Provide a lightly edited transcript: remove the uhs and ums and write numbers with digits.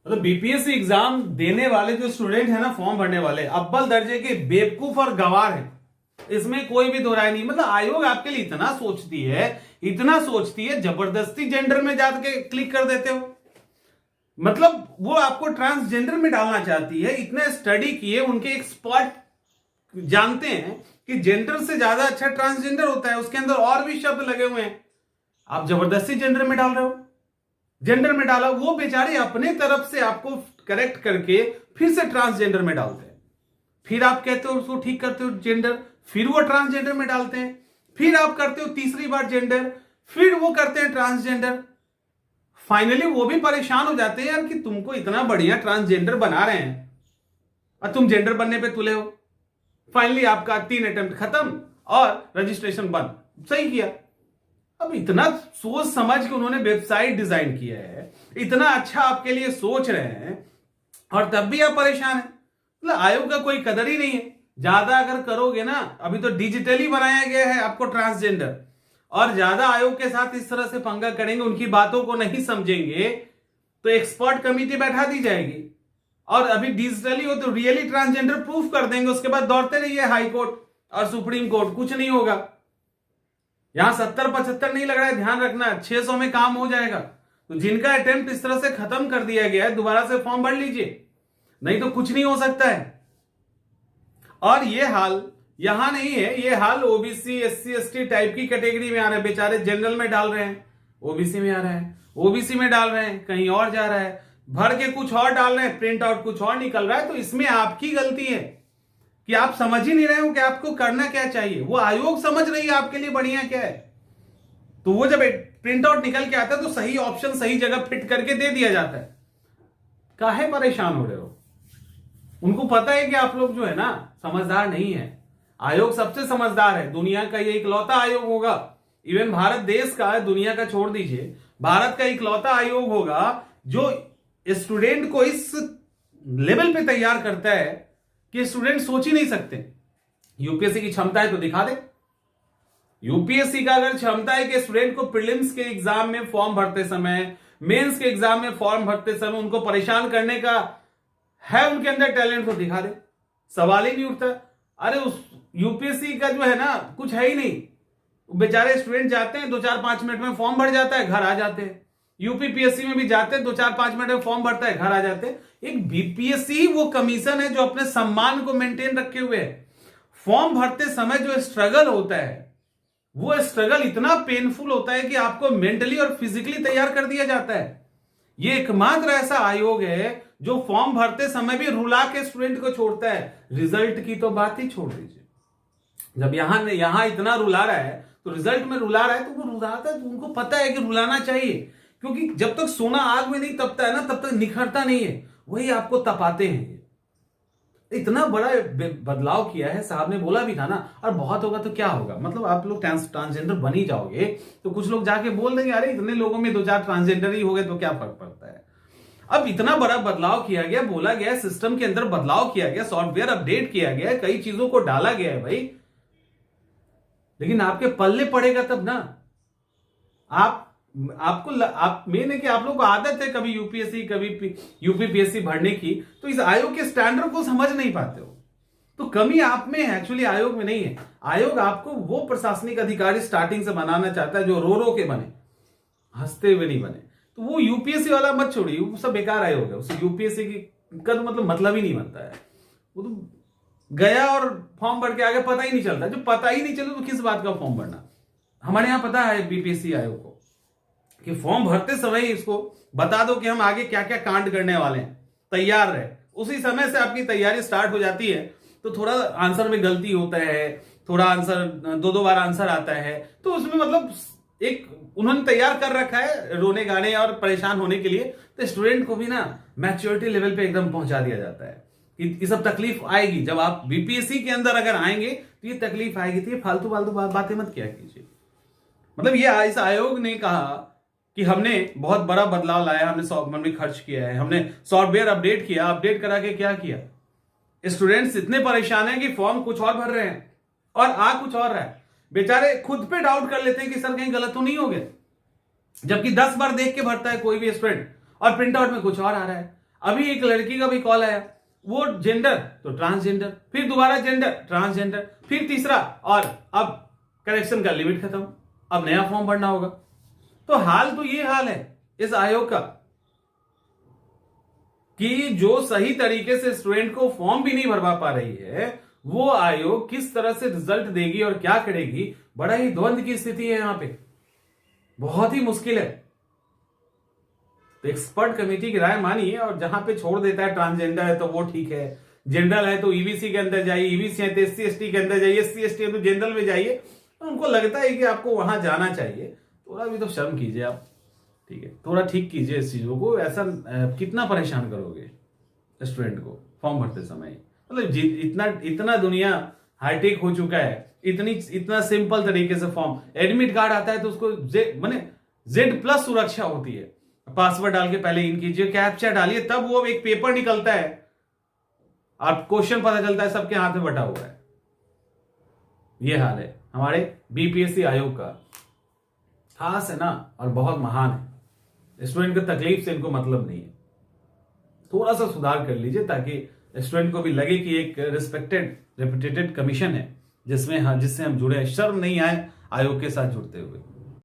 मतलब BPSC exam देने वाले जो स्टूडेंट है ना, फॉर्म भरने वाले, अव्वल दर्जे के बेवकूफ और गवार है, इसमें कोई भी दो राय नहीं। मतलब आयोग आपके लिए इतना सोचती है, जबरदस्ती जेंडर में जाके क्लिक कर देते हो। मतलब वो आपको ट्रांसजेंडर में डालना चाहती है। इतने स्टडी किए, उनके एक्सपर्ट जानते हैं कि जेंडर से ज्यादा अच्छा ट्रांसजेंडर होता है, उसके अंदर और भी शब्द लगे हुए हैं। आप जबरदस्ती जेंडर में डाल रहे हो। जेंडर में डाला, वो बेचारे अपने तरफ से आपको करेक्ट करके फिर से ट्रांसजेंडर में डालते हैं। फिर आप कहते हो उसको ठीक करते हो जेंडर, फिर वो ट्रांसजेंडर में डालते हैं। फिर आप करते हो तीसरी बार जेंडर, फिर वो करते हैं ट्रांसजेंडर। फाइनली वो भी परेशान हो जाते हैं यार कि तुमको इतना बढ़िया ट्रांसजेंडर बना रहे हैं और तुम जेंडर बनने पे तुले हो। फाइनली आपका 3 अटेम्प्ट खत्म और रजिस्ट्रेशन बंद। सही किया। अब इतना सोच समझ के उन्होंने वेबसाइट डिजाइन किया है, इतना अच्छा आपके लिए सोच रहे हैं, और तब भी आप परेशान हैं। मतलब आयोग का कोई कदर ही नहीं है। ज्यादा अगर करोगे ना, अभी तो डिजिटली बनाया गया है आपको ट्रांसजेंडर, और ज्यादा आयोग के साथ इस तरह से पंगा करेंगे, उनकी बातों को नहीं समझेंगे, तो एक्सपर्ट कमेटी बैठा दी जाएगी। और अभी डिजिटली हो तो रियली ट्रांसजेंडर प्रूफ कर देंगे, उसके बाद दौड़ते रहिए हाई कोर्ट और सुप्रीम कोर्ट, कुछ नहीं होगा। यहां 70-75 नहीं लग रहा है, ध्यान रखना, 600 में काम हो जाएगा। तो जिनका अटेम्प्ट इस तरह से खत्म कर दिया गया है, दोबारा से फॉर्म भर लीजिए, नहीं तो कुछ नहीं हो सकता है। और ये हाल यहां नहीं है, ये हाल ओबीसी, एससी, एसटी टाइप की कैटेगरी में आ रहे हैं। बेचारे जनरल में डाल रहे हैं, ओबीसी में आ रहा है, ओबीसी में डाल रहे हैं, कहीं और जा रहा है, भर के कुछ और डाल रहे हैं, प्रिंट आउट कुछ और निकल रहा है। तो इसमें आपकी गलती है कि आप समझ ही नहीं रहे हो कि आपको करना क्या चाहिए। वो आयोग समझ रही है आपके लिए बढ़िया क्या है, तो वो जब प्रिंट आउट निकल के आता है तो सही ऑप्शन सही जगह फिट करके दे दिया जाता है। काहे परेशान हो रहे हो? उनको पता है कि आप लोग जो है ना समझदार नहीं है। आयोग सबसे समझदार है, दुनिया का ये इकलौता आयोग होगा, इवन भारत देश का, दुनिया का छोड़ दीजिए, भारत का इकलौता आयोग होगा जो स्टूडेंट को इस लेवल पे तैयार करता है कि स्टूडेंट सोच ही नहीं सकते। यूपीएससी की क्षमता है तो दिखा दे। यूपीएससी का अगर क्षमता है कि स्टूडेंट को प्रीलिम्स के एग्जाम में फॉर्म भरते समय, मेंस के एग्जाम में फॉर्म भरते समय उनको परेशान करने का है उनके अंदर टैलेंट, तो दिखा दे, सवाल ही नहीं उठता। अरे उस यूपीएससी का जो है ना कुछ है ही नहीं। बेचारे स्टूडेंट जाते हैं, 2-4-5 मिनट में फॉर्म भर जाता है, घर आ जाते हैं। यूपीपीएससी में भी जाते हैं, 2-4-5 मिनट में फॉर्म भरता है, घर आ जाते हैं। एक बीपीएससी वो कमीशन है जो अपने सम्मान को मेंटेन रखे हुए है। फॉर्म भरते समय जो स्ट्रगल होता है, वो स्ट्रगल इतना पेनफुल होता है कि आपको मेंटली और फिजिकली तैयार कर दिया जाता है। ये एकमात्र ऐसा आयोग है जो फॉर्म भरते समय भी रुला के स्टूडेंट को छोड़ता है। रिजल्ट की तो बात ही छोड़ दीजिए, जब यहां इतना रुला रहा है तो रिजल्ट में रुला रहा है, तो वो रुलाता है तो उनको पता है कि रुलाना चाहिए, क्योंकि जब तक सोना आग में नहीं तपता है ना, तब तक निखरता नहीं है। वही आपको तपाते हैं। इतना बड़ा बदलाव किया है, साहब ने बोला भी था ना, और बहुत होगा तो क्या होगा। मतलब आप लोग ट्रांसजेंडर बन ही जाओगे तो कुछ लोग जाके बोल देंगे अरे इतने लोगों में 2-4 ट्रांसजेंडर ही हो गए तो क्या फर्क पड़ता है। अब इतना बड़ा बदलाव किया गया, बोला गया, सिस्टम के अंदर बदलाव किया गया, सॉफ्टवेयर अपडेट किया गया, कई चीजों को डाला गया है भाई, लेकिन आपके पल्ले पड़ेगा तब ना। आप मेन है कि आप लोग को आदत है कभी यूपीएससी कभी यूपीपीएससी भरने की, तो इस आयोग के स्टैंडर्ड को समझ नहीं पाते हो। तो कमी आप में है, एक्चुअली आयोग में नहीं है। आयोग आपको वो प्रशासनिक अधिकारी स्टार्टिंग से बनाना चाहता है जो रो रो के बने, हंसते हुए नहीं बने। तो वो यूपीएससी वाला मत छोड़िए, वो सब बेकार आयोग है। उसे यूपीएससी की का तो मतलब ही नहीं बनता है। वो तो गया और फॉर्म भर के आगे पता ही नहीं चलता। जो पता ही नहीं चले तो किस बात का फॉर्म भरना। हमारे यहां पता है बीपीएससी आयोग को कि फॉर्म भरते समय इसको बता दो कि हम आगे क्या क्या कांड करने वाले हैं, तैयार रहे। उसी समय से आपकी तैयारी स्टार्ट हो जाती है। तो थोड़ा आंसर में गलती होता है, थोड़ा आंसर 2-2 बार आंसर आता है, तो उसमें मतलब एक उन्होंने तैयार कर रखा है रोने गाने और परेशान होने के लिए। तो स्टूडेंट को भी ना मैच्योरिटी लेवल पे एकदम पहुंचा दिया जाता है कि ये सब तकलीफ आएगी। जब आप बीपीएससी के अंदर अगर आएंगे तो ये तकलीफ आएगी, तो ये फालतू बातें मत किया कीजिए। मतलब ये इस आयोग ने कहा कि हमने बहुत बड़ा बदलाव लाया, हमने सॉफ्टवेयर में खर्च किया है, हमने सॉफ्टवेयर अपडेट किया, अपडेट करा के क्या किया, स्टूडेंट्स इतने परेशान हैं कि फॉर्म कुछ और भर रहे हैं और आ कुछ और रहा है। बेचारे खुद पे डाउट कर लेते हैं कि सर कहीं गलत तो नहीं हो गया, जबकि 10 बार देख के भरता है कोई भी स्टूडेंट और प्रिंट आउट में कुछ और आ रहा है। अभी एक लड़की का भी कॉल आया, वो जेंडर तो ट्रांसजेंडर, फिर दोबारा जेंडर ट्रांसजेंडर, फिर तीसरा, और अब करेक्शन का लिमिट खत्म, अब नया फॉर्म भरना होगा। तो हाल तो ये हाल है इस आयोग का कि जो सही तरीके से स्टूडेंट को फॉर्म भी नहीं भरवा पा रही है, वो आयोग किस तरह से रिजल्ट देगी और क्या करेगी, बड़ा ही द्वंद की स्थिति है यहां पे, बहुत ही मुश्किल है। तो एक्सपर्ट कमेटी की राय मानिए, और जहां पे छोड़ देता है ट्रांसजेंडर है तो वो ठीक है, जनरल है तो ईबीसी के अंदर जाइए, ईबीसी है तो एससी एसटी के अंदर जाइए, एससी एसटी है तो जनरल में जाइए, तो उनको लगता है कि आपको वहां जाना चाहिए। थोड़ा भी तो शर्म कीजिए आप, ठीक है, थोड़ा ठीक कीजिए इस चीजों को। ऐसा कितना परेशान करोगे स्टूडेंट को फॉर्म भरते समय? मतलब इतना इतना दुनिया हाईटेक हो चुका है, इतना सिंपल तरीके से फॉर्म, एडमिट कार्ड आता है तो उसको माने Z+ सुरक्षा होती है, पासवर्ड डाल के पहले इन कीजिए, कैप्चा डालिए, तब वो एक पेपर निकलता है और क्वेश्चन पता चलता है, सबके हाथ में बटा हुआ है। ये हाल है हमारे बीपीएससी आयोग का। खास है ना, और बहुत महान है। स्टूडेंट की तकलीफ से इनको मतलब नहीं है। थोड़ा सा सुधार कर लीजिए ताकि स्टूडेंट को भी लगे कि एक रिस्पेक्टेड रेपुटेटेड कमीशन है जिससे हम जुड़े हैं, शर्म नहीं आए आयोग के साथ जुड़ते हुए।